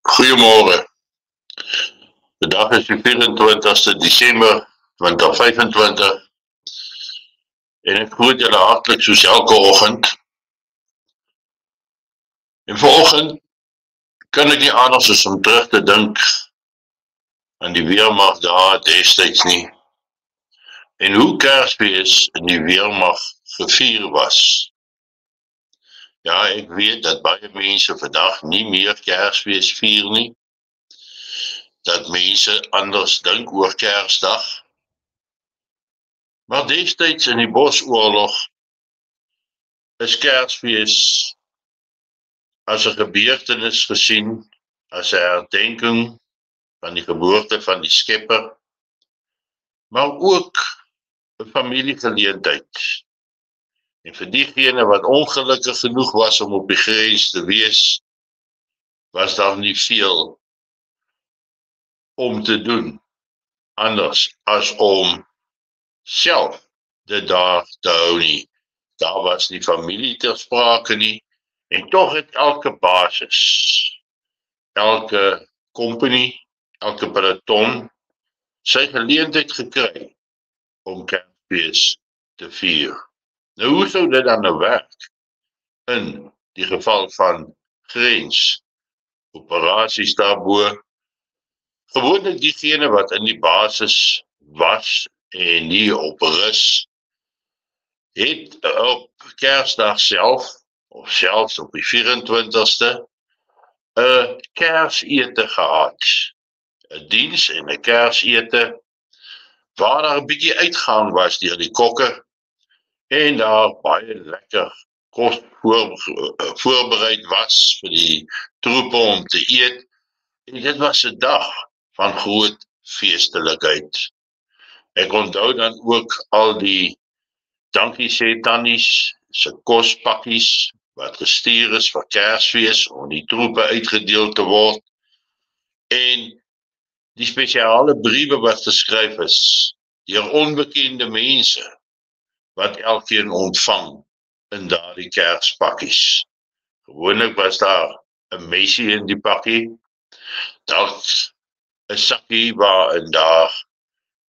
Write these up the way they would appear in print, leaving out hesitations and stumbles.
Goeiemôre. Vandag is die 24ste Desember 2025 en ek groet julle hartlik soos elke oggend. En vanoggend kan ek nie anders as om terug te dink aan die weermag daar destyds nie en hoe Kersfees in die weermag gevier was. Ja, ek weet dat baie mense vandag nie meer Kersfees vier nie, dat mense anders dink oor Kersdag. Maar destyds in die Bosoorlog is Kersfees as 'n gebeurtenis gesien, as 'n herdenking van die geboorte van die Skepper, maar ook 'n familiegeleentheid. En vir diegene wat ongelukkig genoeg was om op die grens te wees, was daar nie veel om te doen, anders as om self dit daar te hou nie. Daar was nie familie ter sprake nie, en tog het elke basis, elke company, elke peloton sy geleentheid gekry om Kersfees te vier. Nou hoe sou dit dan nou werk in die geval van grensoperaties daarbo? Gewoonlik diegene wat in die basis was en nie op rus, het op Kersdag self, of selfs op die 24ste, 'n Kersete gehad. 'n Diens en 'n Kersete, waar daar 'n bietjie uitgang was deur die kokke, en daar baie lekker kos voorbereid was vir die troepe om te eet. En dit was 'n dag van groot feestelikheid. Ek onthou dan ook al die dankie sê tannies se kospakkies wat gestuur is vir Kersfees om die troepe uitgedeel te word, en die spesiale briewe wat geskryf is deur onbekende mense wat elkeen ontvang in daardie Kerspakkies. Gewoonlik was daar 'n meisie in die pakkie, dalk 'n sakkie waarin daar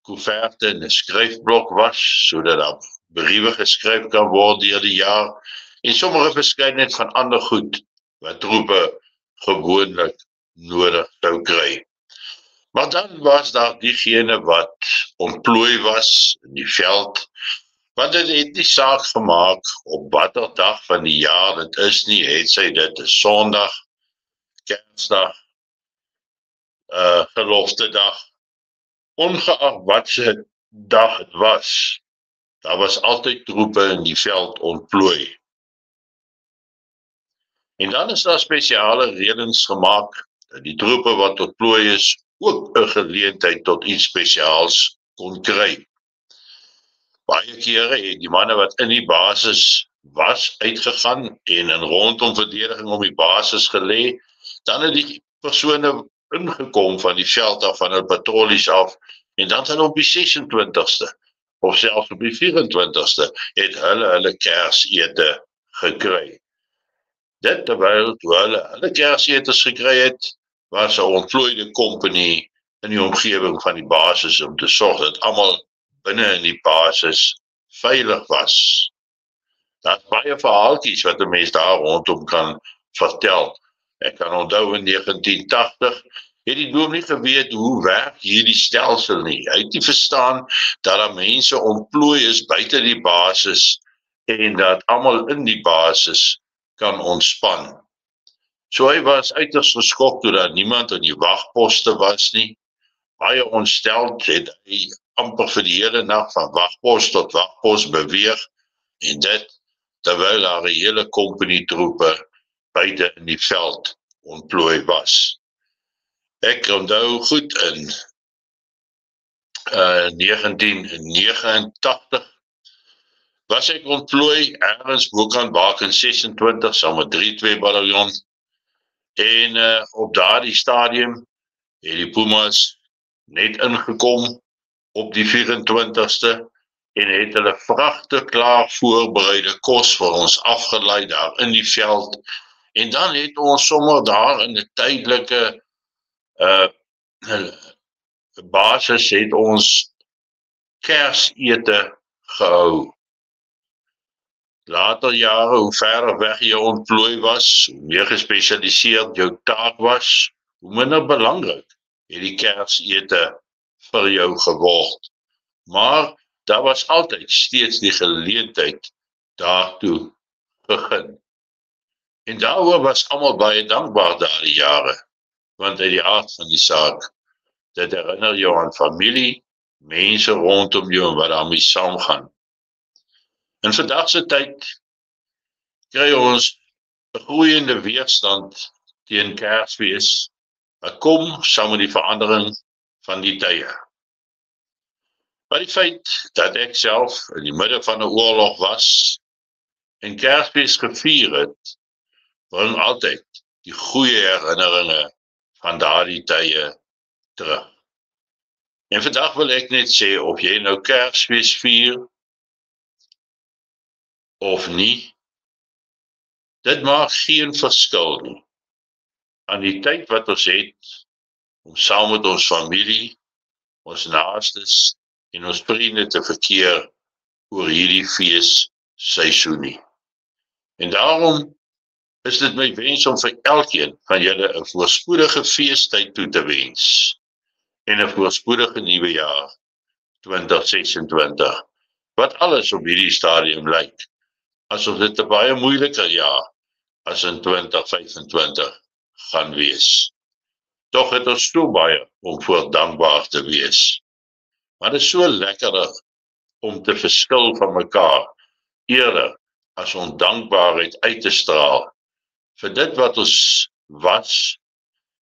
koeverte en 'n skryfblok was, sodat daar briewe geskryf kan word deur die jaar, en sommige verskeidenheid van ander goed wat troepe gewoonlik nodig sou kry. Maar dan was daar diegene wat ontplooi was in die veld, want dit het nie saak gemaak op watter dag van die jaar dit is nie, het sy dit 'n Sondag, Kersdag, geloftedag, ongeag wat se dag het was, daar was altyd troepe in die veld ontplooi. En dan is daar spesiale reëlings gemaak, dat die troepe wat ontplooi is, ook 'n geleentheid tot iets spesiaals kon kry. Baie kere het die manne wat in die basis was, uitgegaan en in rondom verdediging om die basis gelê, dan het die persone ingekom van die veld af, van hulle patrollies af, en dan het op die 26ste, of selfs op die 24ste, het hulle Kersete gekry. Dit terwyl toe hulle Kersetes gekry het, was 'n ontplooide company in die omgewing van die basis om te sorg dat almal binne in die basis veilig was. Daar's baie verhaaltjies wat 'n mens daar rondom kan vertel. Ek kan onthou in 1980 het die doom nie geweet hoe werk hierdie stelsel nie. Hy het nie verstaan dat daar mense ontplooi is buite die basis en dat almal in die basis kan ontspan. So hy was uiters geskok toe daar niemand in die wagposte was nie. Baie ontsteld het hy amper vir die hele nag van wagpos tot wagpos beweeg, en dit terwyl daar 'n hele company troepe buite in die veld ontplooi was. Ek onthou goed in 1989 was ek ontplooi ergens bokant Baken 26 saam met 3-2 bataljon, en op daardie stadium het die Pumas net ingekom op die 24ste en het hulle vragte klaar voorbereide kos vir ons afgelei daar in die veld, en dan het ons sommer daar in 'n tydelike basis het ons Kersete gehou. Later jare, hoe verder weg jy ontplooi was, hoe meer gespesialiseerd jou taak was, hoe minder belangrik het die Kersete vir jou geword. Maar daar was altyd steeds die geleentheid daartoe begin. En daaroor was almal baie dankbaar daardie jare, want uit die aard van die saak, dit herinner jou aan familie, mense rondom jou en wat daarmee saamgaan. In vandag se tyd kry ons 'n groeiende weerstand teen Kersfees, wat kom saam met die verandering van die tye. Maar die feit dat ek self in die midde van 'n oorlog was en Kersfees gevier het, bring altyd die goeie herinneringe van daardie tye terug. En vandag wil ek net sê, of jy nou Kersfees vier of nie, dit maak geen verskil nie. Aan die tyd wat ons het, om saam met ons familie, ons naastes en ons vriende te verkeer oor hierdie feesseisoen nie. En daarom is dit my wens om vir elkeen van julle 'n voorspoedige feestyd toe te wens en 'n voorspoedige nuwe jaar 2026, wat alles op hierdie stadium lyk asof dit 'n baie moeiliker jaar as in 2025 gaan wees. Tog het ons so baie om voor dankbaar te wees. Maar dit is so lekkerder om te verskil van mekaar, eerder as om dankbaarheid uit te straal vir dit wat ons was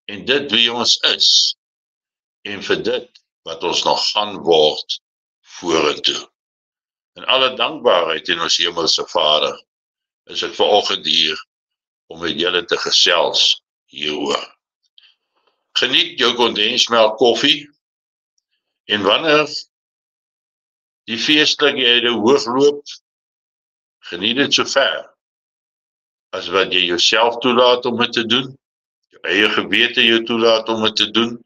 en dit wie ons is en vir dit wat ons nog gaan word vorentoe. En alle dankbaarheid in ons hemelse Vader is ek vanoggend hier om met julle te gesels hieroor. Geniet jou kondensmelk koffie en wanneer die feestlikhede hoogloop, geniet dit so ver as wat jy jouself toelaat om dit te doen, jou eie gewete jou toelaat om dit te doen,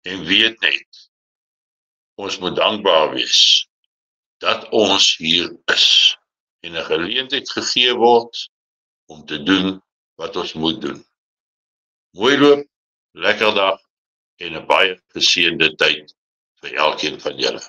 en weet net, ons moet dankbaar wees dat ons hier is en 'n geleentheid gegee word om te doen wat ons moet doen. Mooi loop, lekker dag en 'n baie geseënde tyd vir elkeen van julle.